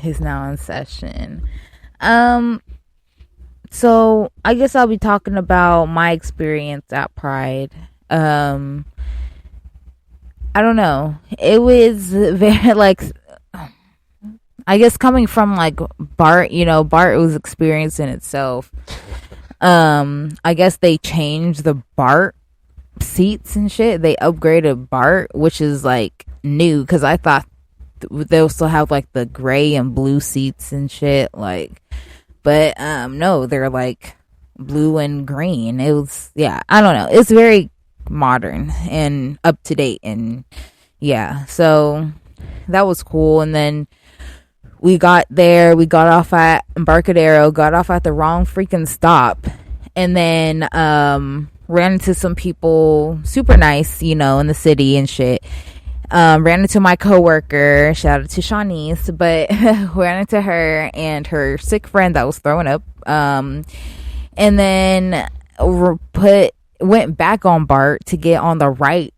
is now in session. Um, so I guess I'll be talking about my experience at Pride. Um, I don't know. It was very like I guess coming from like Bart, Bart was experience in itself. I guess they changed the Bart seats and shit. They upgraded Bart, which is like new because I thought they'll still have like the gray and blue seats and shit. Like, but no, they're like blue and green. It was I don't know. It's very modern and up to date and so that was cool. And then we got there, we got off at Embarcadero, got off at the wrong freaking stop, and then ran into some people super nice, in the city and shit. Ran into my coworker, shout out to Shawnice, but ran into her and her sick friend that was throwing up. And then went back on Bart to get on the right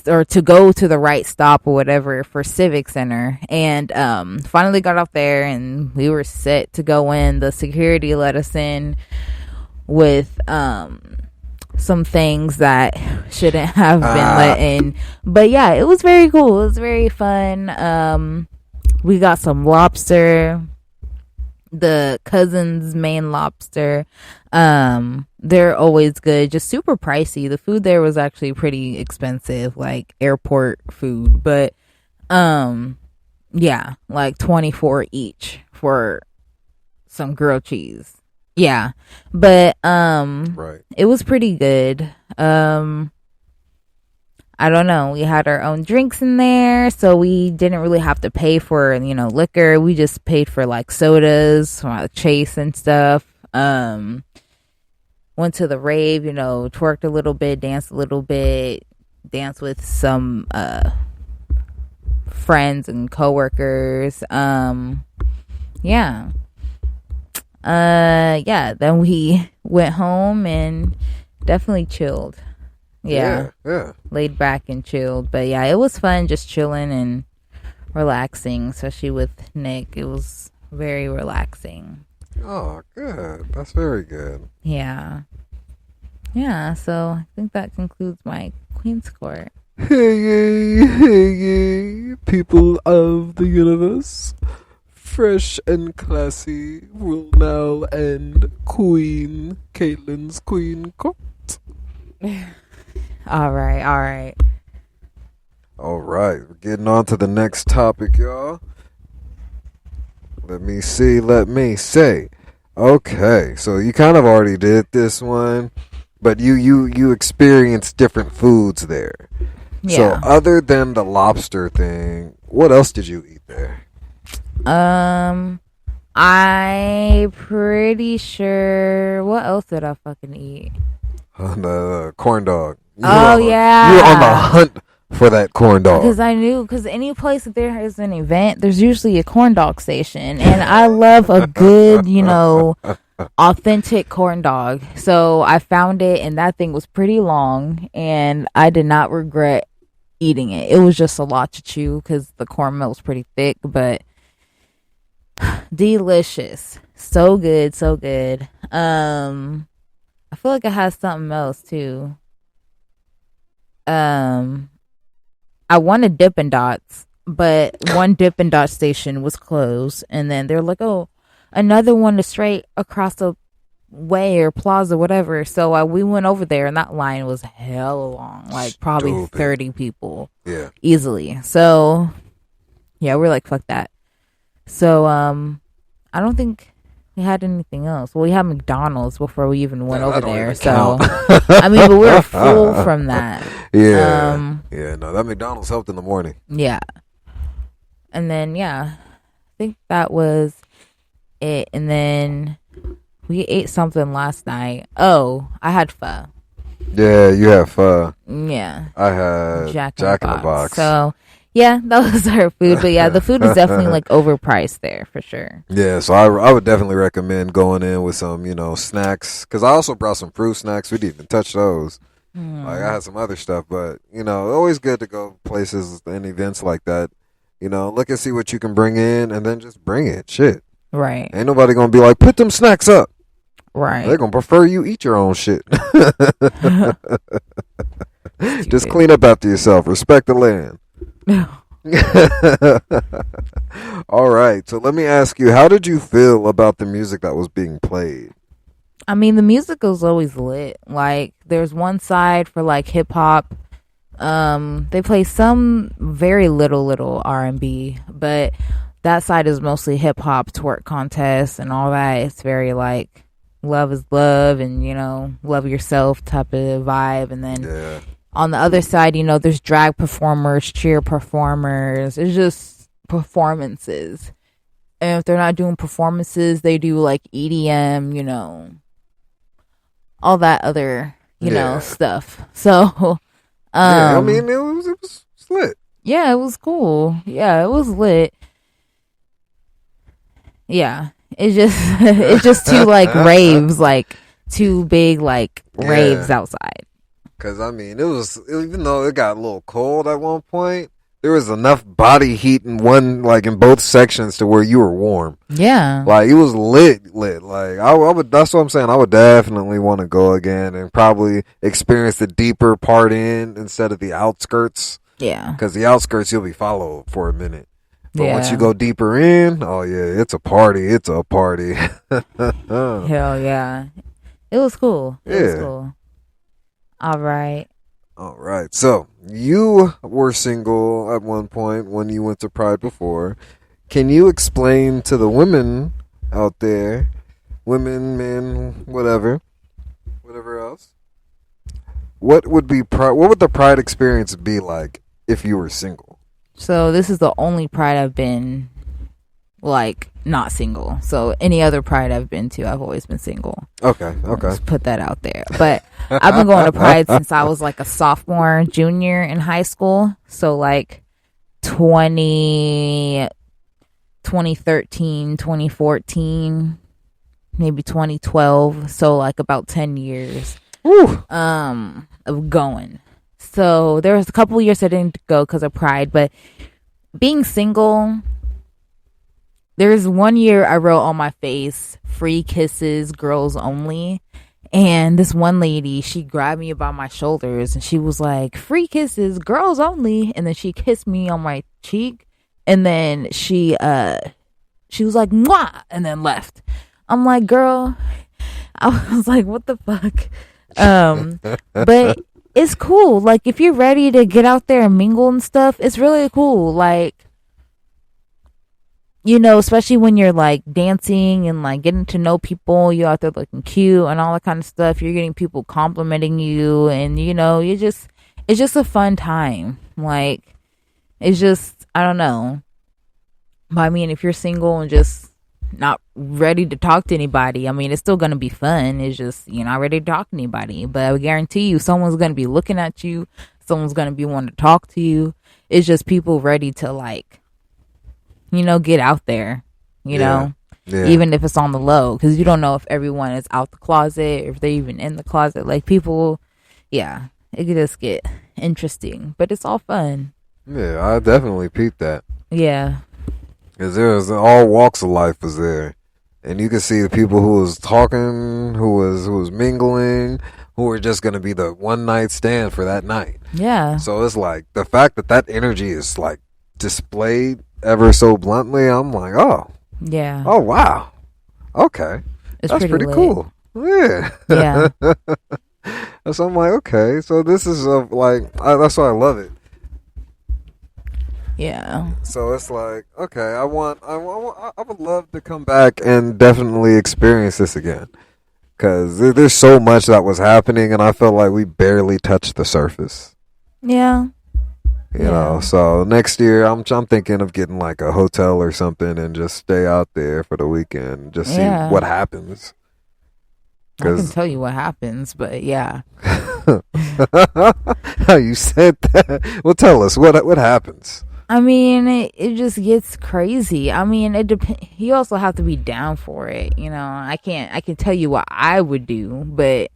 or to go to the right stop or whatever for Civic Center, and finally got off there and we were set to go in. The security let us in with some things that shouldn't have been let in, but it was very cool. It was very fun. We got some lobster, the Cousin's Maine lobster. They're always good, just super pricey. The food there was actually pretty expensive, like airport food, but like 24 each for some grilled cheese. But right. It was pretty good. I don't know. We had our own drinks in there, so we didn't really have to pay for, liquor. We just paid for like sodas, Chase and stuff. Went to the rave, twerked a little bit, danced a little bit, danced with some friends and coworkers. Then we went home and definitely chilled. Yeah. Laid back and chilled. But it was fun just chilling and relaxing, especially with Nick. It was very relaxing. Oh, good. That's very good. Yeah, so I think that concludes my Queen's Court. Hey, people of the universe. Fresh and classy will now end Queen Caitlin's Queen Court. All right. We're getting on to the next topic, y'all. Let me say. Okay, so you kind of already did this one, but you experienced different foods there. Yeah. So other than the lobster thing, what else did you eat there? I pretty sure. What else did I fucking eat? The corn dog. You were on the hunt for that corn dog. Because I knew, because any place that there is an event, there's usually a corn dog station. And I love a good, authentic corn dog. So I found it, and that thing was pretty long, and I did not regret eating it. It was just a lot to chew because the cornmeal was pretty thick, but delicious. So good. I feel like it has something else too. I wanted Dippin' Dots, but one Dippin' Dot station was closed, and then they're like, "Oh, another one is straight across the way or plaza, whatever." So we went over there, and that line was hella long, like probably Stupid. 30 people, easily. So we're like, "Fuck that." So I don't think we had anything else. Well, we had McDonald's before we even went over there. So I mean, but we were full from that. No, that McDonald's helped in the morning. Yeah. And then I think that was it. And then we ate something last night. Oh, I had pho. Yeah, you have pho. Yeah. I had Jack in the Box. So that was our food. But the food is definitely like overpriced there for sure. Yeah, so I would definitely recommend going in with some, snacks. Because I also brought some fruit snacks. We didn't even touch those. Like I had some other stuff, but always good to go places and events like that Look and see what you can bring in, and then just bring it. Shit. Right. Ain't nobody gonna be like, put them snacks up. Right. They're gonna prefer you eat your own shit. Just clean up after yourself. Respect the land. All right. So let me ask you, how did you feel about the music that was being played? I mean, the music was always lit. Like, there's one side for like hip hop. They play some very little R&B, but that side is mostly hip hop, twerk contests and all that. It's very like love is love and, love yourself type of vibe. And then on the other side, there's drag performers, cheer performers. It's just performances. And if they're not doing performances, they do like EDM, all that other, stuff. So, I mean, it was lit. Yeah, it was cool. Yeah, it was lit. Yeah, it's just two like raves, like two big like raves outside. Cause I mean, even though it got a little cold at one point, there was enough body heat in in both sections to where you were warm. Yeah, like it was lit. Like I would. That's what I'm saying. I would definitely want to go again and probably experience the deeper part instead of the outskirts. Yeah, because the outskirts you'll be followed for a minute. But once you Yeah. go deeper in, oh yeah, it's a party. It's a party. Hell yeah. It was cool. It was cool. All right. All right. So you were single at one point when you went to Pride before. Can you explain to the women out there, women, men, whatever else, what would the Pride experience be like if you were single? So this is the only Pride I've been like not single. So any other Pride I've been to, I've always been single. Okay. Let's put that out there. But I've been going to Pride since I was like a sophomore, junior in high school. So like 2013, 2014, maybe 2012. So like about 10 years of going. So there was a couple years I didn't go because of Pride, but being single, there's one year I wrote on my face, free kisses, girls only. And this one lady, she grabbed me by my shoulders and she was like, free kisses, girls only. And then she kissed me on my cheek. And then she was like, mwah, and then left. I'm like, girl, I was like, what the fuck? But it's cool. Like, if you're ready to get out there and mingle and stuff, it's really cool. Like, especially when you're like dancing and like getting to know people, you're out there looking cute and all that kind of stuff. You're getting people complimenting you, and it's just a fun time. Like, it's just, I don't know. But I mean, if you're single and just not ready to talk to anybody, I mean, it's still going to be fun. It's just, you're not ready to talk to anybody. But I would guarantee you, someone's going to be looking at you. Someone's going to be wanting to talk to you. It's just people ready to like, get out there, Yeah. even if it's on the low, because you don't know if everyone is out the closet, or if they're even in the closet. Like, people, it could just get interesting, but it's all fun. Yeah, I definitely peeped that. Yeah. Because there was all walks of life was there. And you could see the people who was talking, who was mingling, who were just going to be the one night stand for that night. Yeah. So it's like the fact that energy is like displayed ever so bluntly, I'm like, oh. Yeah. Oh, wow. Okay. That's pretty lit. cool. Yeah. Yeah. So I'm like, okay. So this is that's why I love it. Yeah. So it's like, okay, I would love to come back and definitely experience this again. Because there's so much that was happening, and I felt like we barely touched the surface. Yeah. You know, so next year I'm thinking of getting like a hotel or something and just stay out there for the weekend, just see what happens. I can tell you what happens, but yeah. How you said that? Well, tell us what happens. I mean, it just gets crazy. I mean, it depends. You also have to be down for it. I can tell you what I would do, but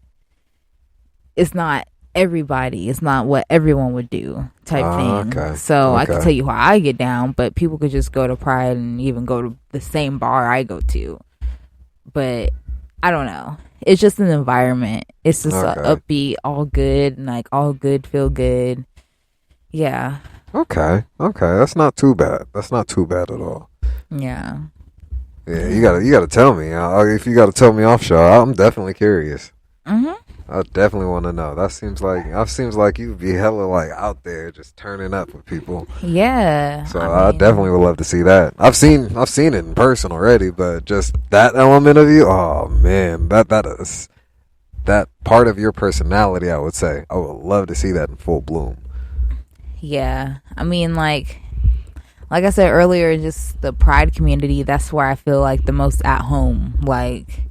it's not everybody. It's not what everyone would do type thing. Okay. So I can Okay. tell you how I get down, but people could just go to Pride and even go to the same bar I go to. But I don't know. It's just an environment. It's just a Okay. upbeat, all good, and like all good, feel good. Yeah. Okay. That's not too bad. That's not too bad at all. Yeah. Yeah, you gotta tell me. If you gotta tell me off show, I'm definitely curious. Mhm. I definitely want to know. That seems like you'd be hella like out there just turning up with people. Yeah. So I definitely would love to see that. I've seen it in person already, but just that element of you, oh man, that is that part of your personality. I would say I would love to see that in full bloom. Yeah. I mean, like I said earlier, just the Pride community, that's where I feel like the most at home. Like,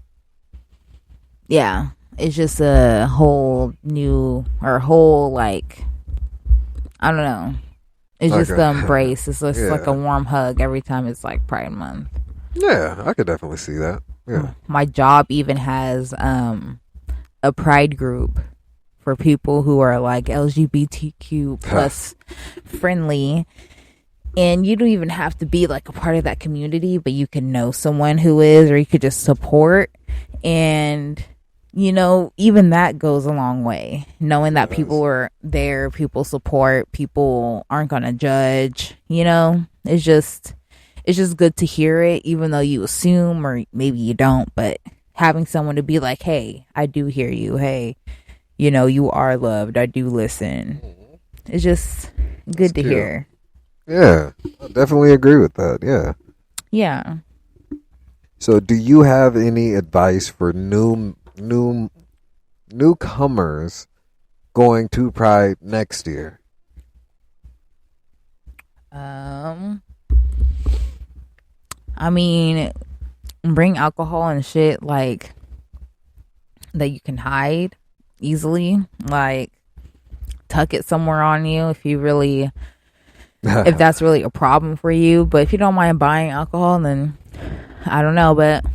yeah, it's just a whole new, or whole, like, I don't know. It's just Okay. the embrace. It's just Yeah. like a warm hug every time it's like Pride Month. Yeah, I could definitely see that. Yeah. My job even has a Pride group for people who are like LGBTQ plus friendly. And you don't even have to be like a part of that community, but you can know someone who is, or you could just support. And, you know, even that goes a long way. Knowing that people are there, people support, people aren't going to judge, you know, it's just good to hear it, even though you assume, or maybe you don't, but having someone to be like, hey, I do hear you. Hey, you know, you are loved. I do listen. It's just good to cute. hear. Yeah, I definitely agree with that. Yeah. Yeah. So, do you have any advice for newcomers going to Pride next year? I mean, bring alcohol and shit like that you can hide easily. Like, tuck it somewhere on you if you really, if that's really a problem for you. But if you don't mind buying alcohol, then I don't know. But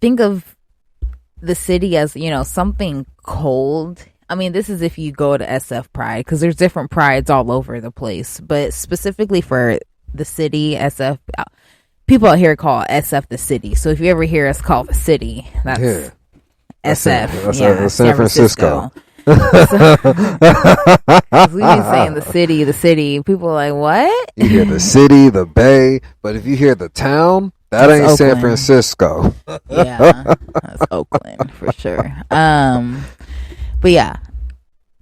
think of the city as, you know, something cold. I mean, this is if you go to SF Pride, because there's different prides all over the place. But specifically for the city, SF, people out here call SF the city. So if you ever hear us call the city, that's SF. That's San Francisco. We be saying the city. People are like, what? You hear the city, the bay, but if you hear the town, that ain't Oakland. San Francisco. Yeah, that's Oakland for sure. But yeah,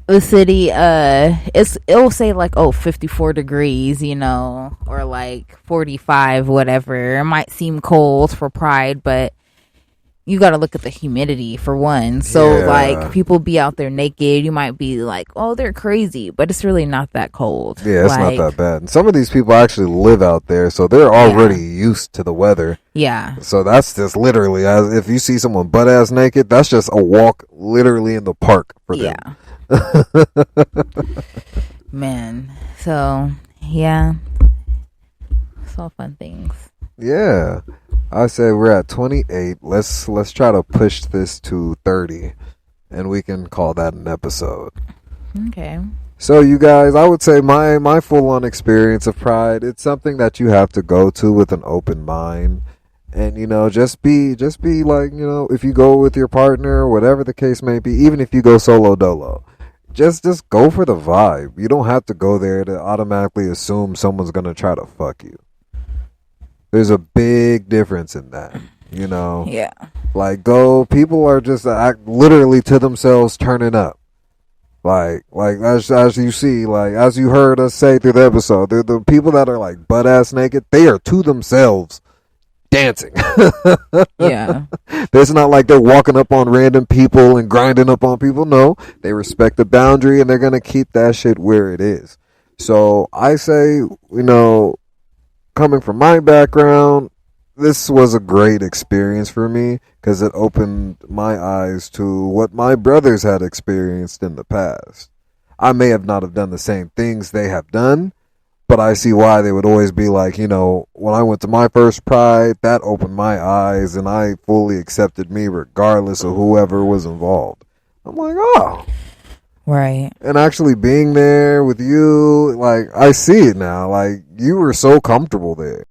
the city, it'll say like, oh, 54 degrees, you know, or like 45, whatever. It might seem cold for Pride, but you got to look at the humidity for one. So Yeah. like, people be out there naked. You might be like, oh, they're crazy, but it's really not that cold. Yeah, it's like, not that bad. And some of these people actually live out there, so they're already used to the weather. Yeah. So that's just literally, as if you see someone butt ass naked, that's just a walk literally in the park for them. Yeah. Man. So yeah. It's all fun things. Yeah. I say we're at 28. Let's try to push this to 30, and we can call that an episode. Okay. So you guys, I would say my full-on experience of Pride, it's something that you have to go to with an open mind. And, you know, just be like, you know, if you go with your partner, whatever the case may be, even if you go solo dolo, just go for the vibe. You don't have to go there to automatically assume someone's going to try to fuck you. There's a big difference in that, you know? Yeah. Like, people are just literally to themselves turning up. Like as you see, like as you heard us say through the episode, the people that are like butt ass naked, they are to themselves dancing. Yeah. It's not like they're walking up on random people and grinding up on people. No, they respect the boundary and they're gonna keep that shit where it is. So I say, you know, coming from my background, this was a great experience for me because it opened my eyes to what my brothers had experienced in the past. I may have not have done the same things they have done, but I see why they would always be like, you know, when I went to my first Pride, that opened my eyes and I fully accepted me regardless of whoever was involved. I'm like, oh. Right. And actually being there with you, like, I see it now. Like, you were so comfortable there.